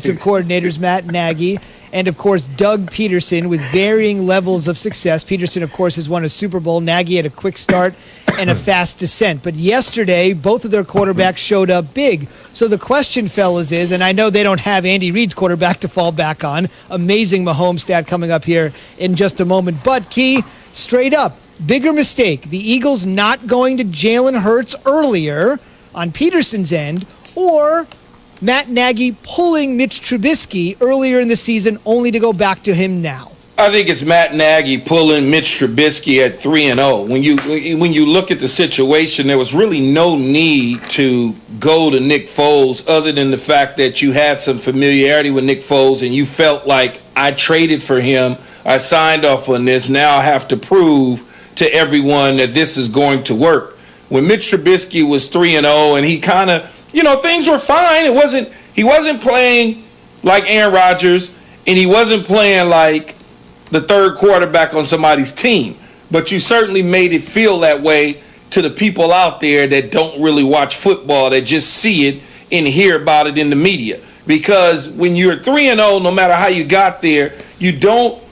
Coordinators Matt Nagy and, of course, Doug Peterson with varying levels of success. Peterson, of course, has won a Super Bowl. Nagy had a quick start and a fast descent. But yesterday, both of their quarterbacks showed up big. So the question, fellas, is, and I know they don't have Andy Reid's quarterback to fall back on. Amazing Mahomes stat coming up here in just a moment. But, Key, straight up, bigger mistake. The Eagles not going to Jalen Hurts earlier on Peterson's end, or Matt Nagy pulling Mitch Trubisky earlier in the season only to go back to him now? I think it's Matt Nagy pulling Mitch Trubisky at 3-0. When you look at the situation, there was really no need to go to Nick Foles other than the fact that you had some familiarity with Nick Foles and you felt like, I traded for him, I signed off on this, now I have to prove to everyone that this is going to work. When Mitch Trubisky was 3-0 and he kind of, things were fine. He wasn't playing like Aaron Rodgers, and he wasn't playing like the third quarterback on somebody's team. But you certainly made it feel that way to the people out there that don't really watch football, that just see it and hear about it in the media. Because when you're 3-0, no matter how you got there, you don't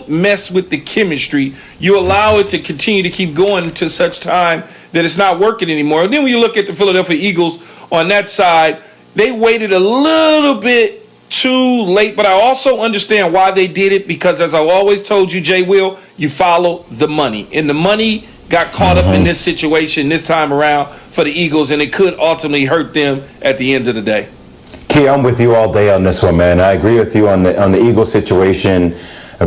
mess with the chemistry. You allow it to continue to keep going to such time that it's not working anymore. And then when you look at the Philadelphia Eagles on that side, they waited a little bit too late, but I also understand why they did it, because as I've always told you, Jay Will, you follow the money. And the money got caught up in this situation this time around for the Eagles, and it could ultimately hurt them at the end of the day. Key, I'm with you all day on this one, man. I agree with you on the Eagles situation.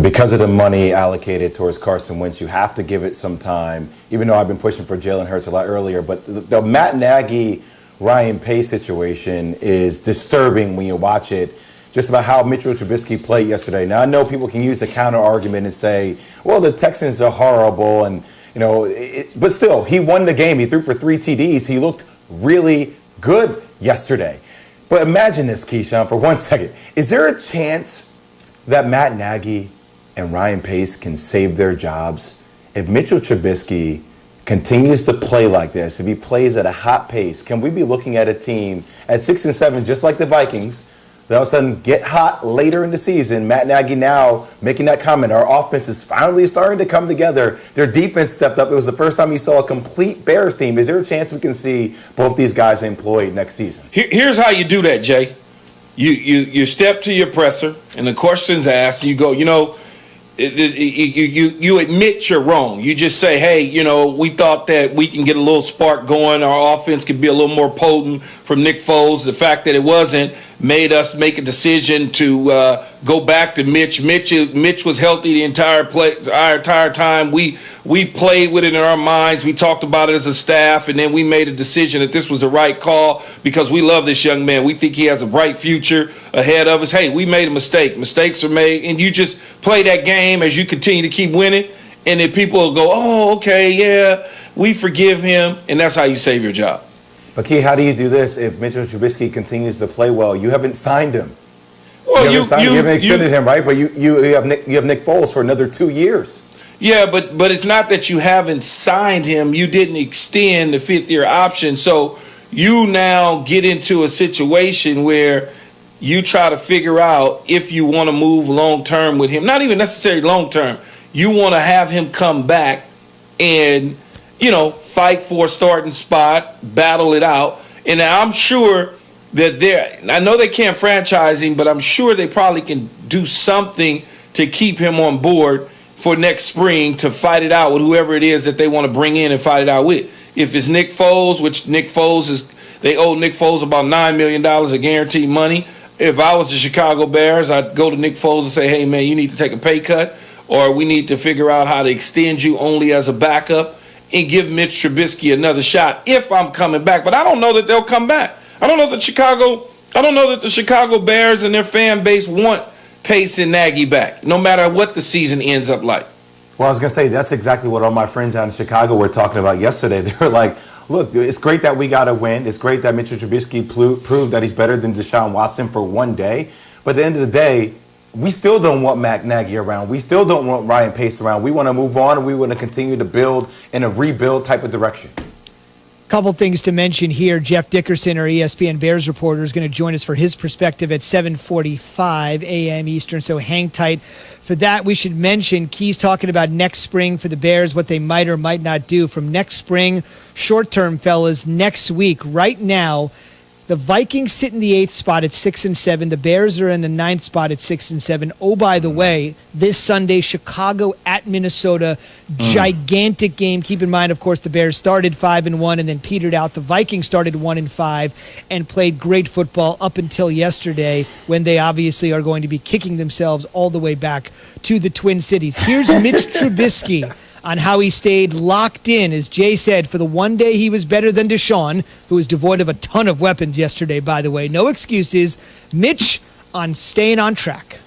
Because of the money allocated towards Carson Wentz, you have to give it some time, even though I've been pushing for Jalen Hurts a lot earlier. But the Matt Nagy, Ryan Pace situation is disturbing when you watch it, just about how Mitchell Trubisky played yesterday. Now, I know people can use the counter argument and say, well, the Texans are horrible, and but still, he won the game. He threw for 3 TDs. He looked really good yesterday. But imagine this, Keyshawn, for 1 second. Is there a chance that Matt Nagy and Ryan Pace can save their jobs if Mitchell Trubisky continues to play like this, if he plays at a hot pace? Can we be looking at a team at 6-7, just like the Vikings, that all of a sudden get hot later in the season? Matt Nagy now making that comment, our offense is finally starting to come together. Their defense stepped up. It was the first time you saw a complete Bears team. Is there a chance we can see both these guys employed next season? Here's how you do that, Jay. You step to your presser, and the question's asked, and you go, you admit you're wrong. You just say, hey, we thought that we can get a little spark going. Our offense could be a little more potent from Nick Foles. The fact that it wasn't made us make a decision to go back to Mitch. Mitch was healthy the entire time. We played with it in our minds. We talked about it as a staff, and then we made a decision that this was the right call because we love this young man. We think he has a bright future ahead of us. Hey, we made a mistake. Mistakes are made, and you just play that game as you continue to keep winning, and then people will go, oh, okay, yeah, we forgive him, and that's how you save your job. But, Key, how do you do this if Mitchell Trubisky continues to play well? You haven't signed him. Well, you haven't extended him, right? But you have Nick Foles for another 2 years. Yeah, but it's not that you haven't signed him. You didn't extend the fifth-year option. So you now get into a situation where you try to figure out if you want to move long-term with him. Not even necessarily long-term. You want to have him come back and, fight for a starting spot, battle it out. And I'm sure that I know they can't franchise him, but I'm sure they probably can do something to keep him on board for next spring to fight it out with whoever it is that they want to bring in and fight it out with. If it's Nick Foles, which they owe Nick Foles about $9 million of guaranteed money. If I was the Chicago Bears, I'd go to Nick Foles and say, hey, man, you need to take a pay cut, or we need to figure out how to extend you only as a backup and give Mitch Trubisky another shot if I'm coming back. But I don't know that they'll come back. I don't know that the Chicago Bears and their fan base want Pace and Nagy back, no matter what the season ends up like. Well, I was going to say, that's exactly what all my friends out in Chicago were talking about yesterday. They were like, look, it's great that we got a win. It's great that Mitchell Trubisky proved that he's better than Deshaun Watson for one day. But at the end of the day, we still don't want Matt Nagy around. We still don't want Ryan Pace around. We want to move on, and we want to continue to build in a rebuild type of direction. couple things to mention here. Jeff Dickerson, our ESPN Bears reporter, is going to join us for his perspective at 7:45 a.m. Eastern, so hang tight for that. We should mention Key's talking about next spring for the Bears, what they might or might not do. From next spring, short-term, fellas, next week, right now, the Vikings sit in the 8th spot at 6-7. The Bears are in the 9th spot at 6-7. Oh, by the way, this Sunday, Chicago at Minnesota, gigantic game. Keep in mind, of course, the Bears started 5-1 and then petered out. The Vikings started 1-5 and played great football up until yesterday, when they obviously are going to be kicking themselves all the way back to the Twin Cities. Here's Mitch Trubisky on how he stayed locked in, as Jay said, for the one day he was better than Deshaun, who was devoid of a ton of weapons yesterday, by the way. No excuses. Mitch on staying on track.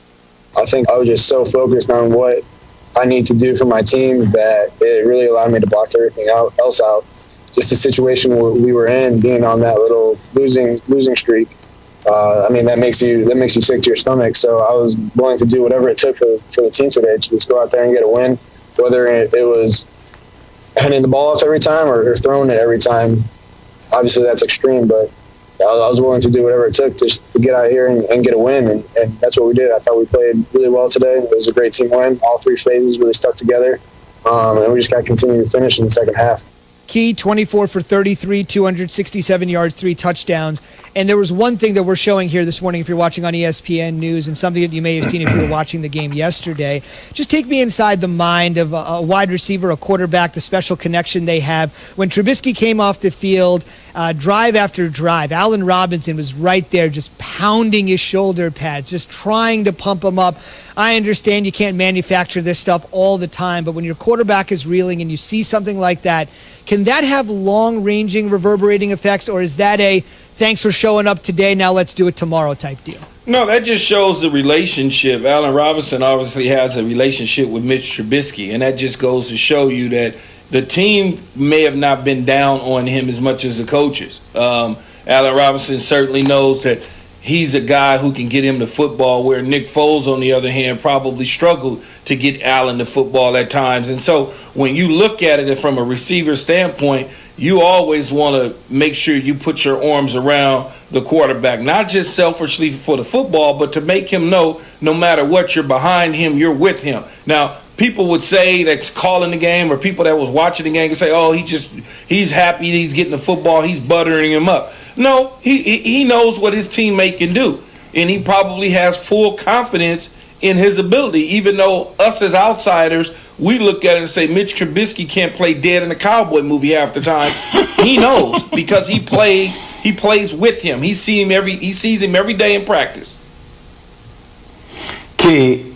I think I was just so focused on what I need to do for my team that it really allowed me to block everything else out. Just the situation where we were in, being on that little losing streak. That makes you sick to your stomach. So I was willing to do whatever it took for the team today to just go out there and get a win. Whether it was handing the ball off every time or throwing it every time. Obviously, that's extreme, but I was willing to do whatever it took just to get out here and get a win, and that's what we did. I thought we played really well today. It was a great team win. All three phases really stuck together, and we just got to continue to finish in the second half. Key, 24 for 33, 267 yards, 3 touchdowns. And there was one thing that we're showing here this morning, if you're watching on ESPN News, and something that you may have seen if you were watching the game yesterday. Just take me inside the mind of a wide receiver, a quarterback, the special connection they have. When Trubisky came off the field, drive after drive, Allen Robinson was right there just pounding his shoulder pads, just trying to pump him up. I understand you can't manufacture this stuff all the time, but when your quarterback is reeling and you see something like that, can that have long-ranging reverberating effects, or is that a thanks for showing up today, now let's do it tomorrow type deal? No, that just shows the relationship. Allen Robinson obviously has a relationship with Mitch Trubisky, and that just goes to show you that the team may have not been down on him as much as the coaches. Allen Robinson certainly knows that he's a guy who can get him the football, where Nick Foles, on the other hand, probably struggled to get Allen the football at times. And so when you look at it from a receiver standpoint, you always want to make sure you put your arms around the quarterback, not just selfishly for the football, but to make him know no matter what, you're behind him, you're with him. Now, people would say that's calling the game, or people that was watching the game could say, oh, he's happy he's getting the football, he's buttering him up. No, he knows what his teammate can do, and he probably has full confidence in his ability, even though us as outsiders, we look at it and say Mitch Trubisky can't play dead in a cowboy movie half the times. He knows, because he plays with him. He sees him every day in practice. Key,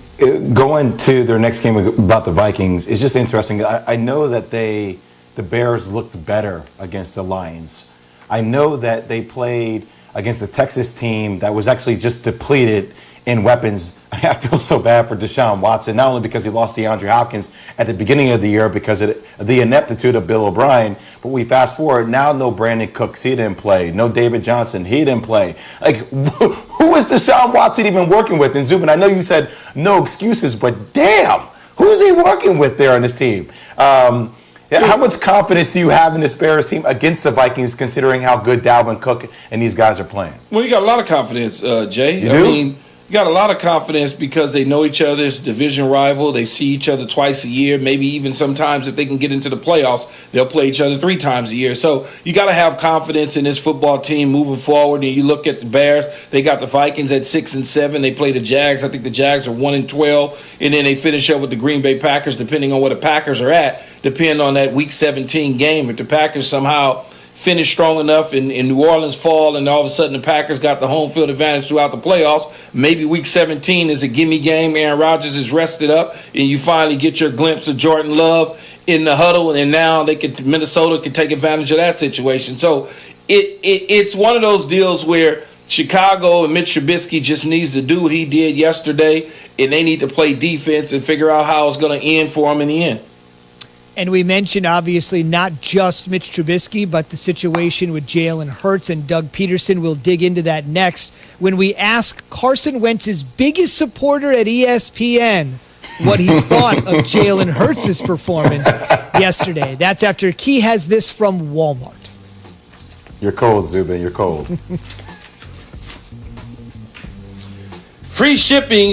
going to their next game about the Vikings, it's just interesting. I know that the Bears looked better against the Lions. I know that they played against a Texas team that was actually just depleted in weapons. I feel so bad for Deshaun Watson, not only because he lost DeAndre Hopkins at the beginning of the year because of the ineptitude of Bill O'Brien, but we fast forward, now no Brandon Cooks, he didn't play. No David Johnson, he didn't play. Like, who is Deshaun Watson even working with? And Zubin, I know you said no excuses, but damn, who is he working with there on this team? How much confidence do you have in this Bears team against the Vikings, considering how good Dalvin Cook and these guys are playing? Well, you got a lot of confidence, Jay. You do? You got a lot of confidence because they know each other's division rival. They see each other twice a year. Maybe even sometimes if they can get into the playoffs, they'll play each other 3 times a year. So you got to have confidence in this football team moving forward. And you look at the Bears, they got the Vikings at 6-7. They play the Jags. I think the Jags are 1-12. And then they finish up with the Green Bay Packers, depending on where the Packers are at, depending on that Week 17 game. If the Packers somehow finish strong enough in New Orleans fall, and all of a sudden the Packers got the home field advantage throughout the playoffs, maybe Week 17 is a gimme game. Aaron Rodgers is rested up, and you finally get your glimpse of Jordan Love in the huddle, and now Minnesota can take advantage of that situation. So it's one of those deals where Chicago and Mitch Trubisky just needs to do what he did yesterday, and they need to play defense and figure out how it's going to end for them in the end. And we mentioned, obviously, not just Mitch Trubisky, but the situation with Jalen Hurts and Doug Peterson. We'll dig into that next when we ask Carson Wentz's biggest supporter at ESPN what he thought of Jalen Hurts' performance yesterday. That's after Key has this from Walmart. You're cold, Zubin. You're cold. Free shipping